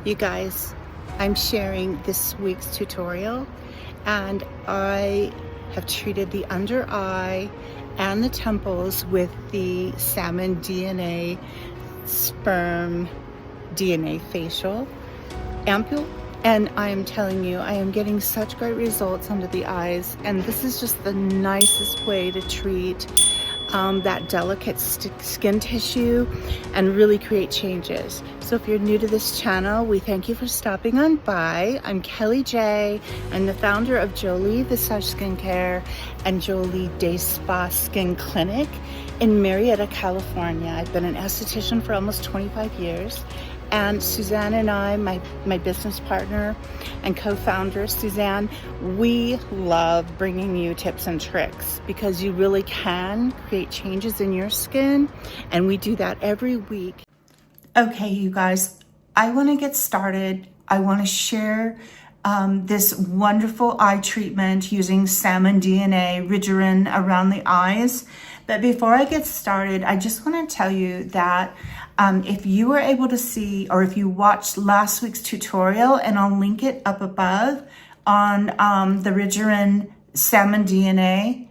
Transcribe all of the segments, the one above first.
You guys, I'm sharing this week's tutorial, and I have treated the under eye and the temples with the salmon DNA sperm DNA facial ampoule, and I am telling you, I am getting such great results under the eyes, and this is just the nicest way to treat that delicate skin tissue and really create changes. So if you're new to this channel, we thank you for stopping on by. I'm Kelly J. I'm the founder of Jolie Visage Skincare and Jolie Day Spa Skin Clinic in Marietta, California. I've been an esthetician for almost 25 years. And Suzanne and I, my business partner and co-founder, Suzanne, we love bringing you tips and tricks because you really can create changes in your skin, and we do that every week. Okay, you guys, I want to get started. I want to share this wonderful eye treatment using salmon DNA Rejuran around the eyes. But before I get started, I just want to tell you that if you were able to see, or if you watched last week's tutorial, and I'll link it up above on the Rejuran Salmon DNA,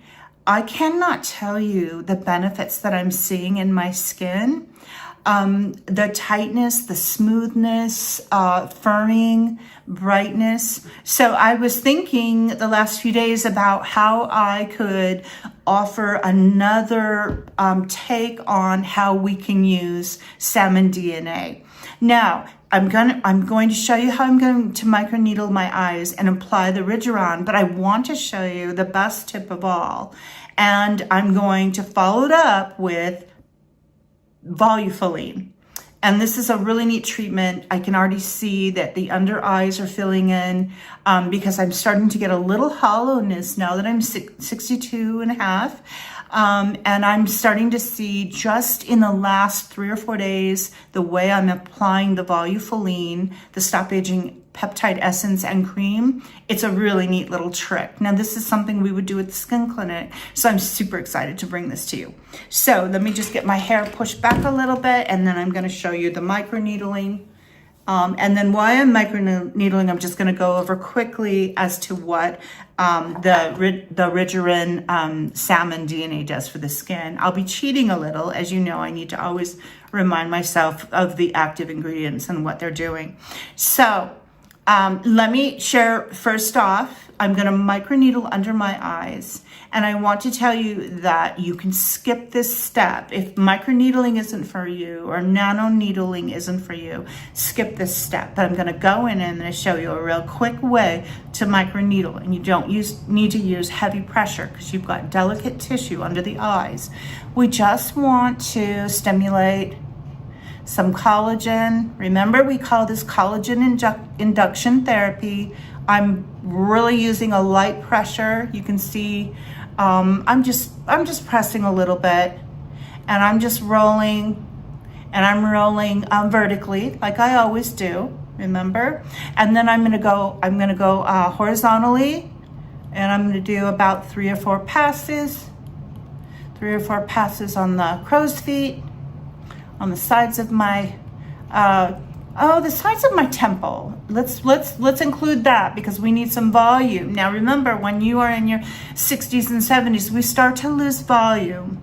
I cannot tell you the benefits that I'm seeing in my skin. The tightness, the smoothness, firming, brightness. So I was thinking the last few days about how I could offer another take on how we can use salmon DNA. Now, I'm going to show you how I'm going to microneedle my eyes and apply the Rejuran, but I want to show you the best tip of all. And I'm going to follow it up with Volufiline. And this is a really neat treatment. I can already see that the under eyes are filling in because I'm starting to get a little hollowness now that I'm 62 and a half. And I'm starting to see just in the last 3 or 4 days, the way I'm applying the Volufiline, the Stop Aging Peptide Essence and cream, it's a really neat little trick. Now, this is something we would do at the skin clinic, so I'm super excited to bring this to you. So let me just get my hair pushed back a little bit, and then I'm going to show you the microneedling. And then while I'm microneedling, I'm just going to go over quickly as to what the Rejuran salmon DNA does for the skin. I'll be cheating a little. As you know, I need to always remind myself of the active ingredients and what they're doing. So let me share first off, I'm going to microneedle under my eyes. And I want to tell you that you can skip this step. If microneedling isn't for you or nano-needling isn't for you, skip this step. But I'm going to go in and I'm going to show you a real quick way to microneedle. And you don't need to use heavy pressure because you've got delicate tissue under the eyes. We just want to stimulate some collagen. Remember, we call this collagen induction therapy. I'm really using a light pressure. You can see I'm just pressing a little bit, and I'm just rolling, and I'm rolling vertically like I always do. Remember, and then I'm gonna go horizontally, and I'm gonna do about 3 or 4 passes, 3 or 4 passes on the crow's feet, on the sides of my the sides of my temple. Let's include that because we need some volume. Now remember, when you are in your 60s and 70s, we start to lose volume,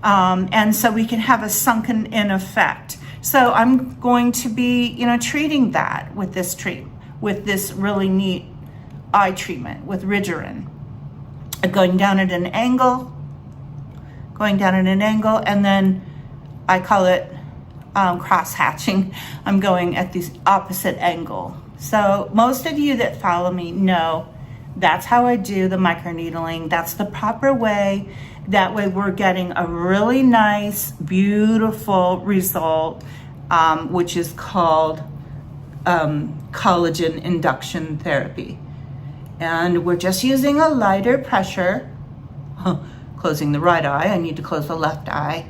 and so we can have a sunken in effect. So I'm going to be, treating that with this really neat eye treatment with Rejuran. Going down at an angle, and then I call it cross hatching. I'm going at the opposite angle. So most of you that follow me know that's how I do the microneedling. That's the proper way. That way we're getting a really nice, beautiful result, which is called Collagen Induction Therapy. And we're just using a lighter pressure. Closing the right eye. I need to close the left eye.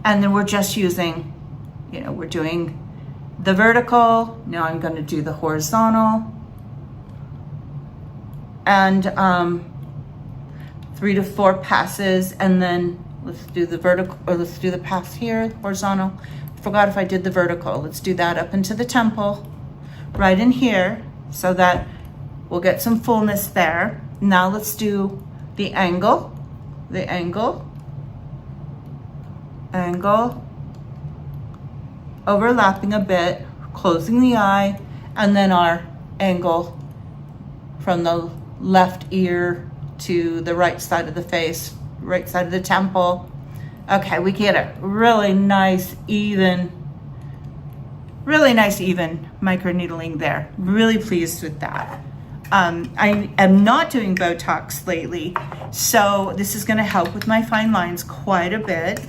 And then we're just using, we're doing the vertical. Now I'm going to do the horizontal. And 3 to 4 passes. And then let's do the vertical, or let's do the pass here, horizontal. forgot if I did the vertical. Let's do that up into the temple, right in here, so that we'll get some fullness there. Now let's do the angle, overlapping a bit, closing the eye, and then our angle from the left ear to the right side of the face, right side of the temple. Okay, we get a really nice, even microneedling there. Really pleased with that. I am not doing Botox lately, so this is going to help with my fine lines quite a bit.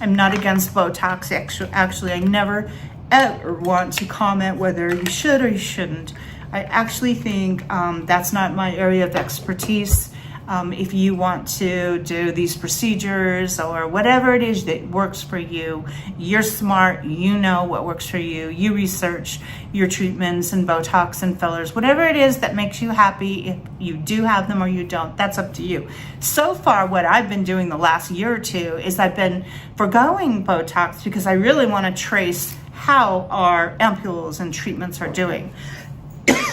I'm not against Botox. Actually, I never ever want to comment whether you should or you shouldn't. I actually think that's not my area of expertise. If you want to do these procedures or whatever it is that works for you, you're smart, you know what works for you. You research your treatments and Botox and fillers, whatever it is that makes you happy. If you do have them or you don't, that's up to you. So far, what I've been doing the last year or two is I've been forgoing Botox because I really want to trace how our ampoules and treatments are doing.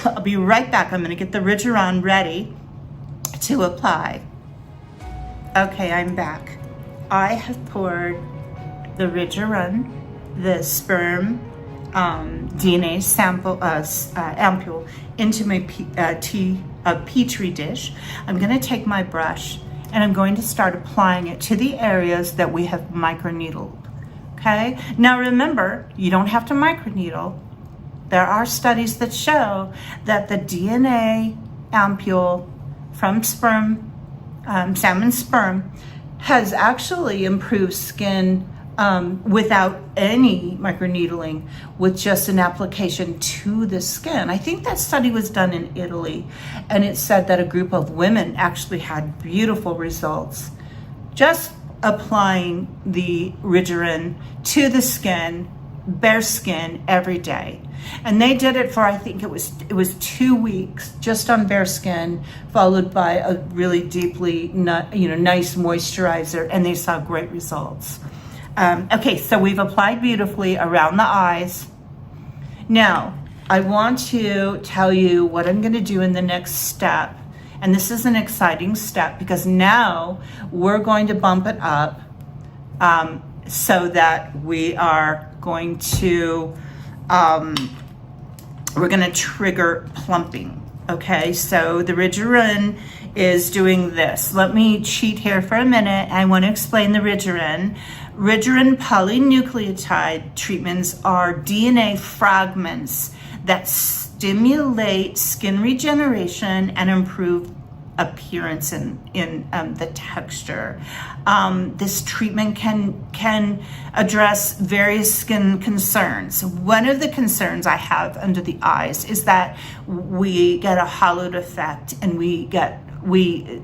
I'll be right back. I'm going to get the Rejuran ready to apply. Okay, I'm back. I have poured the Rejuran, the sperm DNA sample ampoule into my petri dish. I'm going to take my brush and I'm going to start applying it to the areas that we have microneedled. Okay, now remember, you don't have to microneedle. There are studies that show that the DNA ampoule from sperm, salmon sperm, has actually improved skin without any microneedling, with just an application to the skin. I think that study was done in Italy, and it said that a group of women actually had beautiful results just applying the Rejuran to the skin, bare skin, every day. And they did it for, I think it was 2 weeks just on bare skin, followed by a really deeply nice moisturizer, and they saw great results. Okay, so we've applied beautifully around the eyes. Now I want to tell you what I'm going to do in the next step, and this is an exciting step because now we're going to bump it up so that we are going to we're going to trigger plumping. Okay, so the Rejuran is doing this. Let me cheat here for a minute. I want to explain the Rejuran. Rejuran polynucleotide treatments are DNA fragments that stimulate skin regeneration and improve appearance in the texture. This treatment can address various skin concerns. One of the concerns I have under the eyes is that we get a hollowed effect and we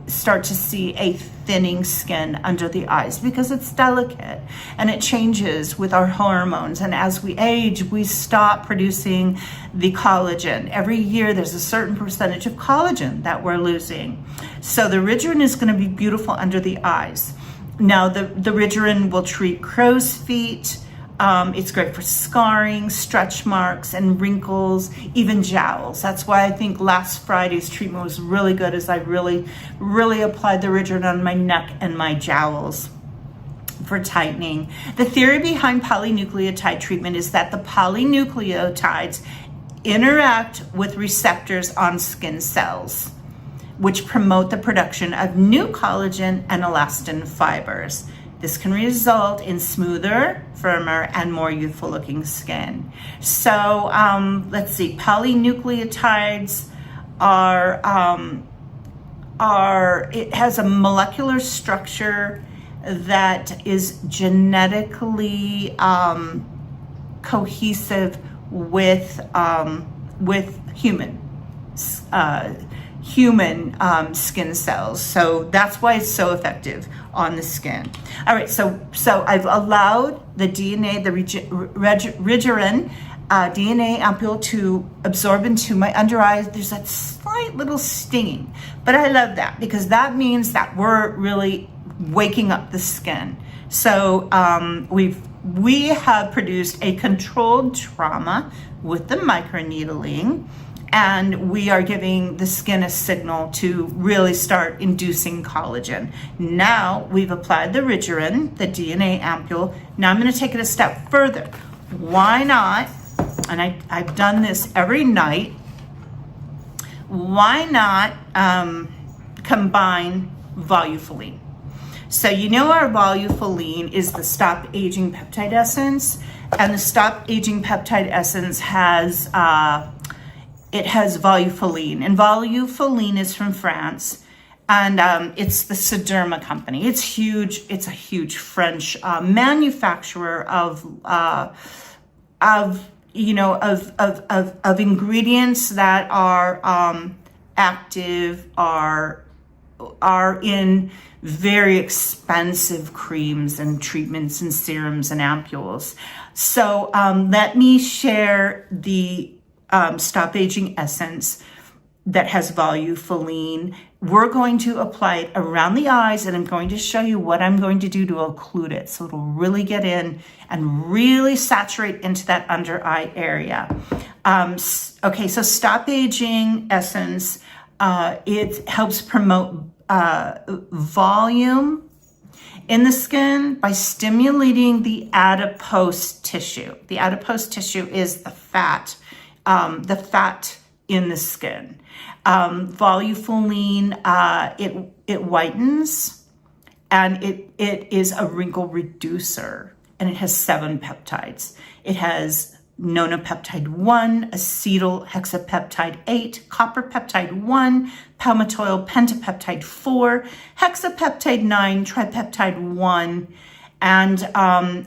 start to see a thinning skin under the eyes because it's delicate and it changes with our hormones. And as we age, we stop producing the collagen. Every year, there's a certain percentage of collagen that we're losing. So the Rejuran is going to be beautiful under the eyes. Now, the Rejuran will treat crow's feet. It's great for scarring, stretch marks, and wrinkles, even jowls. That's why I think last Friday's treatment was really good, as I really applied the Rejuran on my neck and my jowls for tightening. The theory behind polynucleotide treatment is that the polynucleotides interact with receptors on skin cells, which promote the production of new collagen and elastin fibers. This can result in smoother, firmer, and more youthful looking skin. So let's see, polynucleotides it has a molecular structure that is genetically cohesive with human skin cells. So that's why it's so effective on the skin. All right, so I've allowed the DNA, the Rejuran DNA ampoule to absorb into my under eyes. There's that slight little stinging, but I love that because that means that we're really waking up the skin. So we have produced a controlled trauma with the microneedling, and we are giving the skin a signal to really start inducing collagen. Now we've applied the Rejuran, the DNA ampoule. Now I'm going to take it a step further. Why not, and I've done this every night, why not combine Volufiline? So you know our Volufiline is the Stop Aging Peptide Essence, and the Stop Aging Peptide Essence has Volufiline, and Volufiline is from France, and it's the Sederma company. It's huge. It's a huge French manufacturer of ingredients that are active, are in very expensive creams and treatments and serums and ampules. So let me share the Stop Aging Essence that has Volufiline. We're going to apply it around the eyes, and I'm going to show you what I'm going to do to occlude it so it'll really get in and really saturate into that under eye area. Okay, so Stop Aging Essence, it helps promote volume in the skin by stimulating the adipose tissue. The adipose tissue is the fat in the skin. Volufiline, it whitens, and it is a wrinkle reducer, and it has 7 peptides. It has nonopeptide 1, acetyl hexapeptide 8, copper peptide 1, palmitoyl pentapeptide 4, hexapeptide 9, tripeptide 1, and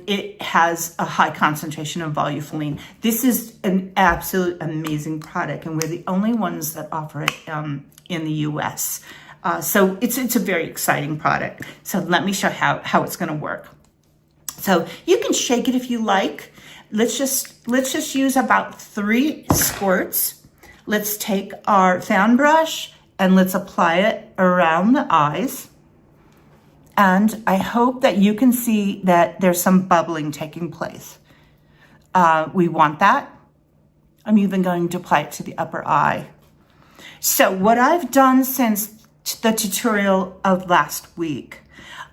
it has a high concentration of Volufiline. This is an absolute amazing product, and we're the only ones that offer it in the US. So it's a very exciting product. So let me show how it's going to work. So you can shake it if you like. Let's just use about 3 squirts. Let's take our fan brush and let's apply it around the eyes. And I hope that you can see that there's some bubbling taking place. We want that. I'm even going to apply it to the upper eye. So what I've done since the tutorial of last week,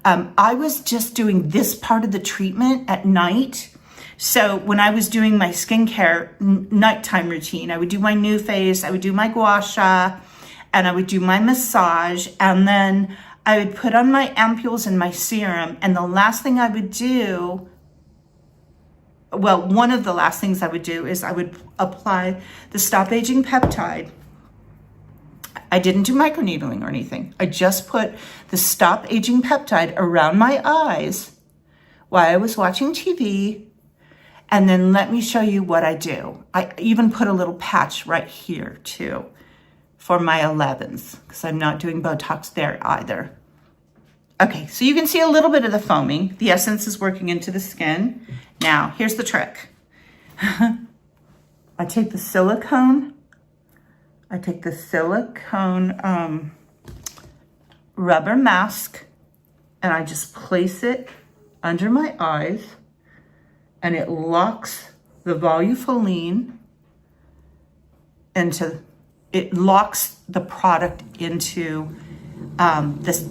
I was just doing this part of the treatment at night. So when I was doing my skincare nighttime routine, I would do my new face, I would do my gua sha, and I would do my massage, and then I would put on my ampoules and my serum, and the last thing I would do, well, one of the last things I would do is I would apply the Stop Aging Peptide. I didn't do microneedling or anything. I just put the Stop Aging Peptide around my eyes while I was watching TV. And then let me show you what I do. I even put a little patch right here too for my 11s, because I'm not doing Botox there either. Okay, so you can see a little bit of the foaming. The essence is working into the skin. Now, here's the trick. I take the silicone. Rubber mask, and I just place it under my eyes, and it locks the Volufiline into, it locks the product into this.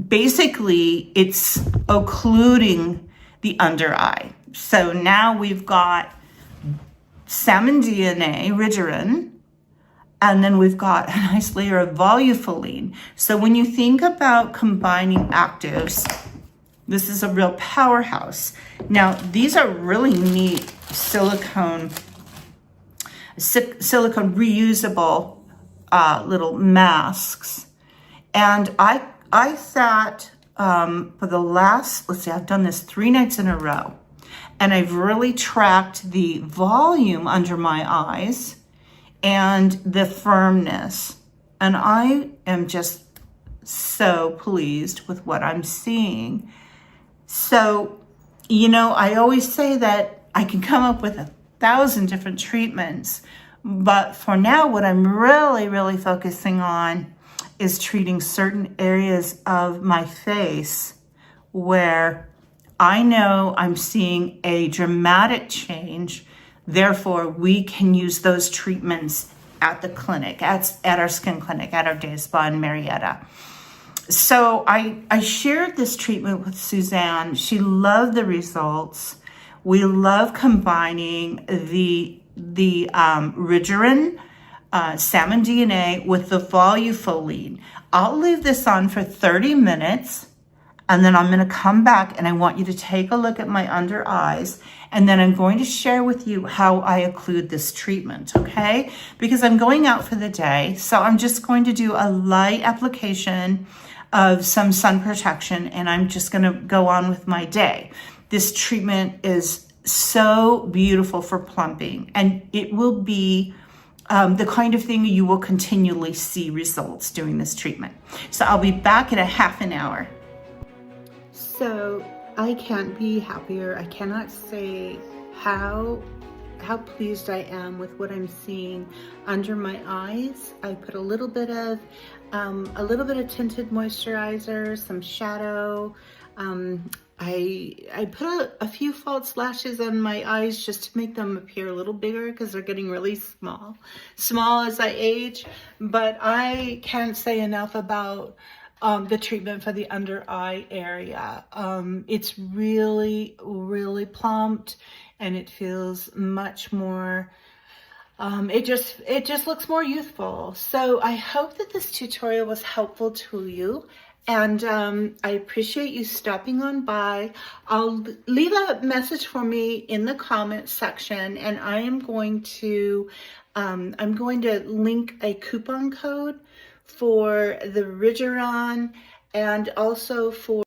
Basically, it's occluding the under eye. So now we've got salmon DNA, Rejuran, and then we've got a nice layer of Volufiline. So when you think about combining actives, this is a real powerhouse. Now, these are really neat silicone reusable little masks. And I thought for the last, let's see, I've done this 3 nights in a row, and I've really tracked the volume under my eyes and the firmness. And I am just so pleased with what I'm seeing. So, you know, I always say that I can come up with 1,000 different treatments, but for now, what I'm really focusing on is treating certain areas of my face where I know I'm seeing a dramatic change. Therefore, we can use those treatments at the clinic, at our skin clinic, at our day spa in Marietta. So I shared this treatment with Suzanne. She loved the results. We love combining the Rejuran Salmon DNA with the Volufiline. I'll leave this on for 30 minutes. And then I'm going to come back and I want you to take a look at my under eyes. And then I'm going to share with you how I occlude this treatment, okay? Because I'm going out for the day. So I'm just going to do a light application of some sun protection and I'm just going to go on with my day. This treatment is so beautiful for plumping, and it will be the kind of thing you will continually see results doing this treatment. So I'll be back in a half an hour. So I can't be happier. I cannot say how pleased I am with what I'm seeing under my eyes. I put a little bit of tinted moisturizer, some shadow. I put a few false lashes on my eyes just to make them appear a little bigger because they're getting really small as I age. But I can't say enough about the treatment for the under eye area. It's really, really plumped, and it feels much more, it just looks more youthful. So I hope that this tutorial was helpful to you, and I appreciate you stopping on by. I'll leave a message for me in the comment section, and I am going to link a coupon code for the Rejuran and also for